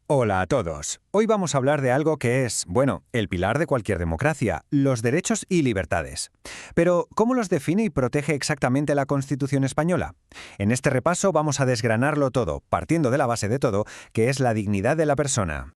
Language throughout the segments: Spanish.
Hola a todos. Hoy vamos a hablar de algo que es, bueno, el pilar de cualquier democracia, los derechos y libertades. Pero, ¿cómo los define y protege exactamente la Constitución española? En este repaso vamos a desgranarlo todo, partiendo de la base de todo, que es la dignidad de la persona.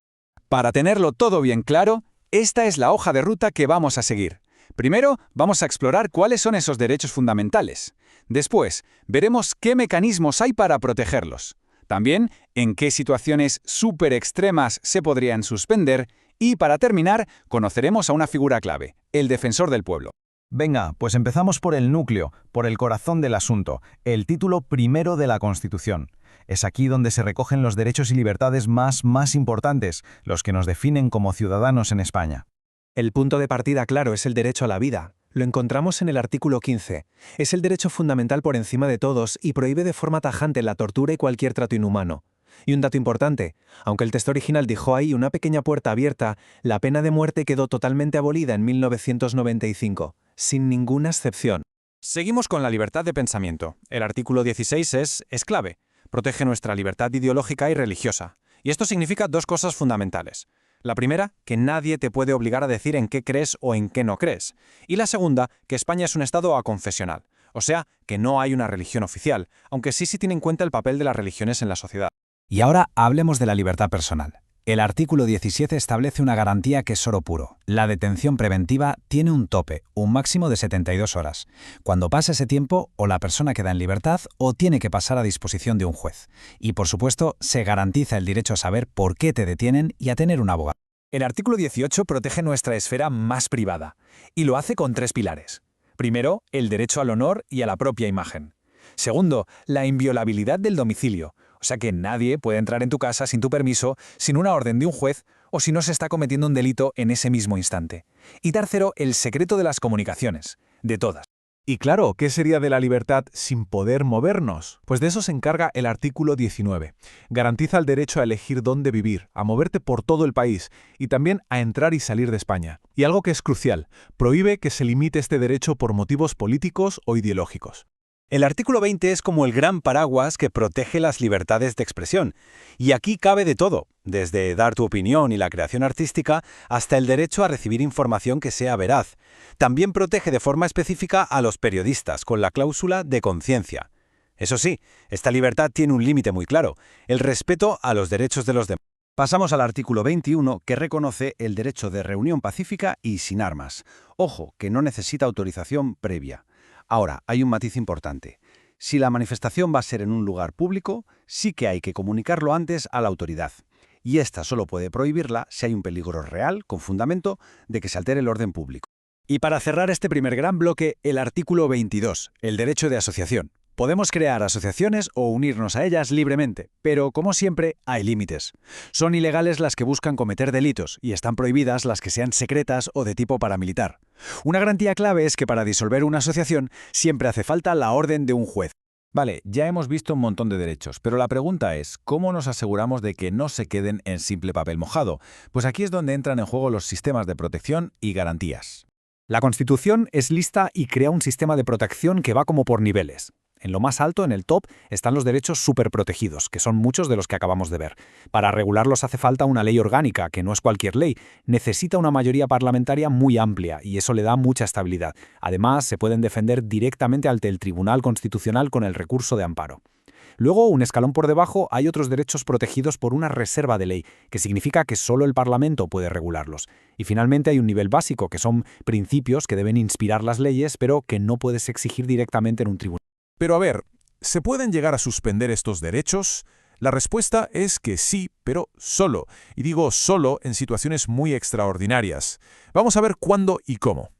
Para tenerlo todo bien claro, esta es la hoja de ruta que vamos a seguir. Primero, vamos a explorar cuáles son esos derechos fundamentales. Después, veremos qué mecanismos hay para protegerlos. También, en qué situaciones súper extremas se podrían suspender. Y para terminar, conoceremos a una figura clave, el defensor del pueblo. Venga, pues empezamos por el núcleo, por el corazón del asunto, el título primero de la Constitución. Es aquí donde se recogen los derechos y libertades más importantes, los que nos definen como ciudadanos en España. El punto de partida claro es el derecho a la vida. Lo encontramos en el artículo 15. Es el derecho fundamental por encima de todos y prohíbe de forma tajante la tortura y cualquier trato inhumano. Y un dato importante, aunque el texto original dejó ahí una pequeña puerta abierta, la pena de muerte quedó totalmente abolida en 1995, sin ninguna excepción. Seguimos con la libertad de pensamiento. El artículo 16 es clave. Protege nuestra libertad ideológica y religiosa. Y esto significa dos cosas fundamentales. La primera, que nadie te puede obligar a decir en qué crees o en qué no crees. Y la segunda, que España es un estado aconfesional. O sea, que no hay una religión oficial, aunque sí se tiene en cuenta el papel de las religiones en la sociedad. Y ahora hablemos de la libertad personal. El artículo 17 establece una garantía que es oro puro. La detención preventiva tiene un tope, un máximo de 72 horas. Cuando pasa ese tiempo, o la persona queda en libertad o tiene que pasar a disposición de un juez. Y por supuesto, se garantiza el derecho a saber por qué te detienen y a tener un abogado. El artículo 18 protege nuestra esfera más privada, y lo hace con tres pilares. Primero, el derecho al honor y a la propia imagen. Segundo, la inviolabilidad del domicilio, o sea que nadie puede entrar en tu casa sin tu permiso, sin una orden de un juez o si no se está cometiendo un delito en ese mismo instante. Y tercero, el secreto de las comunicaciones, de todas. Y claro, ¿qué sería de la libertad sin poder movernos? Pues de eso se encarga el artículo 19. Garantiza el derecho a elegir dónde vivir, a moverte por todo el país y también a entrar y salir de España. Y algo que es crucial, prohíbe que se limite este derecho por motivos políticos o ideológicos. El artículo 20 es como el gran paraguas que protege las libertades de expresión. Y aquí cabe de todo, desde dar tu opinión y la creación artística hasta el derecho a recibir información que sea veraz. También protege de forma específica a los periodistas con la cláusula de conciencia. Eso sí, esta libertad tiene un límite muy claro, el respeto a los derechos de los demás. Pasamos al artículo 21, que reconoce el derecho de reunión pacífica y sin armas. Ojo, que no necesita autorización previa. Ahora, hay un matiz importante. Si la manifestación va a ser en un lugar público, sí que hay que comunicarlo antes a la autoridad. Y esta solo puede prohibirla si hay un peligro real, con fundamento, de que se altere el orden público. Y para cerrar este primer gran bloque, el artículo 22, el derecho de asociación. Podemos crear asociaciones o unirnos a ellas libremente, pero, como siempre, hay límites. Son ilegales las que buscan cometer delitos y están prohibidas las que sean secretas o de tipo paramilitar. Una garantía clave es que para disolver una asociación siempre hace falta la orden de un juez. Vale, ya hemos visto un montón de derechos, pero la pregunta es, ¿cómo nos aseguramos de que no se queden en simple papel mojado? Pues aquí es donde entran en juego los sistemas de protección y garantías. La Constitución es lista y crea un sistema de protección que va como por niveles. En lo más alto, en el top, están los derechos superprotegidos, que son muchos de los que acabamos de ver. Para regularlos hace falta una ley orgánica, que no es cualquier ley. Necesita una mayoría parlamentaria muy amplia, y eso le da mucha estabilidad. Además, se pueden defender directamente ante el Tribunal Constitucional con el recurso de amparo. Luego, un escalón por debajo, hay otros derechos protegidos por una reserva de ley, que significa que solo el Parlamento puede regularlos. Y finalmente hay un nivel básico, que son principios que deben inspirar las leyes, pero que no puedes exigir directamente en un tribunal. Pero a ver, ¿se pueden llegar a suspender estos derechos? La respuesta es que sí, pero solo. Y digo solo en situaciones muy extraordinarias. Vamos a ver cuándo y cómo.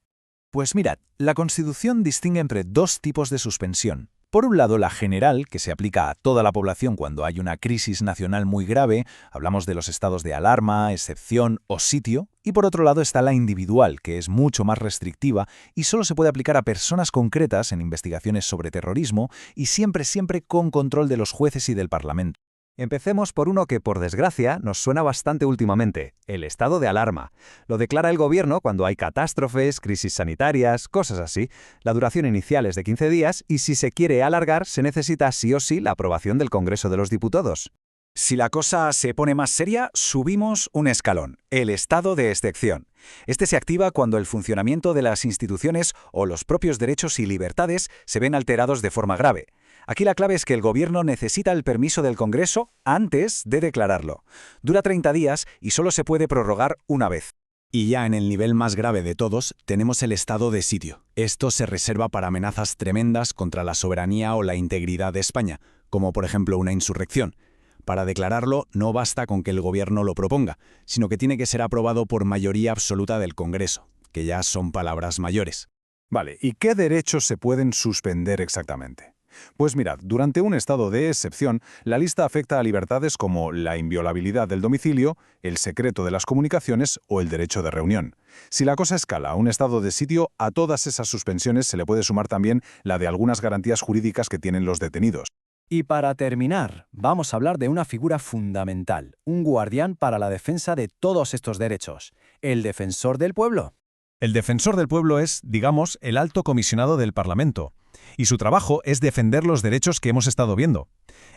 Pues mirad, la Constitución distingue entre dos tipos de suspensión. Por un lado, la general, que se aplica a toda la población cuando hay una crisis nacional muy grave, hablamos de los estados de alarma, excepción o sitio, y por otro lado está la individual, que es mucho más restrictiva y solo se puede aplicar a personas concretas en investigaciones sobre terrorismo y siempre con control de los jueces y del Parlamento. Empecemos por uno que, por desgracia, nos suena bastante últimamente, el estado de alarma. Lo declara el gobierno cuando hay catástrofes, crisis sanitarias, cosas así. La duración inicial es de 15 días y si se quiere alargar se necesita sí o sí la aprobación del Congreso de los Diputados. Si la cosa se pone más seria, subimos un escalón, el estado de excepción. Este se activa cuando el funcionamiento de las instituciones o los propios derechos y libertades se ven alterados de forma grave. Aquí la clave es que el gobierno necesita el permiso del Congreso antes de declararlo. Dura 30 días y solo se puede prorrogar una vez. Y ya en el nivel más grave de todos, tenemos el estado de sitio. Esto se reserva para amenazas tremendas contra la soberanía o la integridad de España, como por ejemplo una insurrección. Para declararlo, no basta con que el gobierno lo proponga, sino que tiene que ser aprobado por mayoría absoluta del Congreso, que ya son palabras mayores. Vale, ¿y qué derechos se pueden suspender exactamente? Pues mirad, durante un estado de excepción, la lista afecta a libertades como la inviolabilidad del domicilio, el secreto de las comunicaciones o el derecho de reunión. Si la cosa escala a un estado de sitio, a todas esas suspensiones se le puede sumar también la de algunas garantías jurídicas que tienen los detenidos. Y para terminar, vamos a hablar de una figura fundamental, un guardián para la defensa de todos estos derechos, el defensor del pueblo. El defensor del pueblo es, digamos, el alto comisionado del Parlamento, y su trabajo es defender los derechos que hemos estado viendo.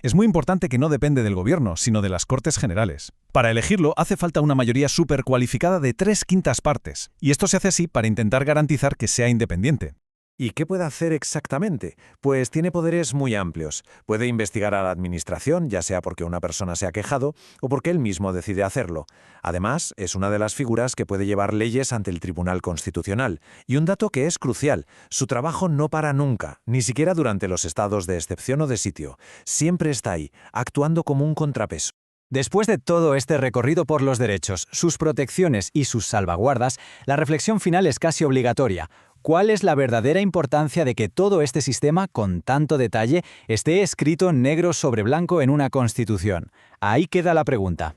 Es muy importante que no depende del gobierno, sino de las Cortes Generales. Para elegirlo hace falta una mayoría supercualificada de 3/5 partes, y esto se hace así para intentar garantizar que sea independiente. ¿Y qué puede hacer exactamente? Pues tiene poderes muy amplios. Puede investigar a la administración, ya sea porque una persona se ha quejado o porque él mismo decide hacerlo. Además, es una de las figuras que puede llevar leyes ante el Tribunal Constitucional. Y un dato que es crucial, su trabajo no para nunca, ni siquiera durante los estados de excepción o de sitio. Siempre está ahí, actuando como un contrapeso. Después de todo este recorrido por los derechos, sus protecciones y sus salvaguardas, la reflexión final es casi obligatoria. ¿Cuál es la verdadera importancia de que todo este sistema, con tanto detalle, esté escrito negro sobre blanco en una Constitución? Ahí queda la pregunta.